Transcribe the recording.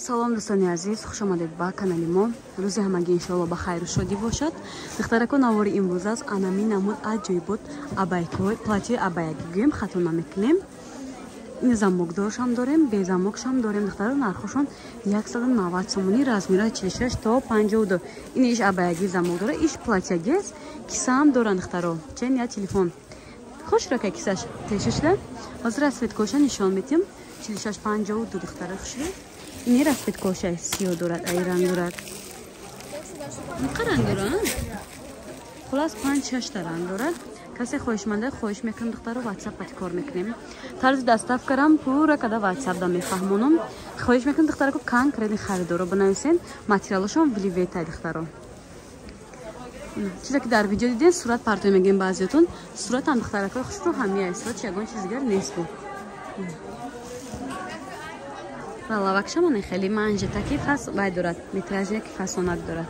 салом дӯстони азиз, хуш омадед ба канали мо. рӯзи ҳамагӣ иншоалло ба хайру шодӣ бошад. духтаракон навори имрӯз аз анами намуд аҷоибот абайкҳои платьи абаяги гӯем хато намекунем. ин замокдоршам дорем, безамокшам дорем. духтаро нархошон 190 сомонӣ, размира 46 то 52. ин иш абаяги замок дора, иш платьягес, кисаам доран духтаро. чен я телефон. хушрака кисаш тешишда. ҳозир расветкоша нишон метим. 46 52 духтара хушро. ин расветкоша сиё дорад, ай ранг дорад. ин ранг дорад? خلاص 5-6 تا رنگ دارد. کسی خواهشمنده خواهش میکنم دخترو واتساپ پاتی کار میکنیم. طرز دستافکارم پورا کدا واتساپ دا میفهمونم. خواهش میکنم دخترو کو конкретно خریدارو بنویسین. материалошон вливейте духтаро. چیزی که در ویدیو دیدین صورت پرتو میگیم بعضیتون. صورت هم دخترکای خوشرو همیه. صورت یگان چیز دیگر نیست بو. لواکشم خیلی منجه تکی فاس باید دارد. میتراژی که فاسونک دارد.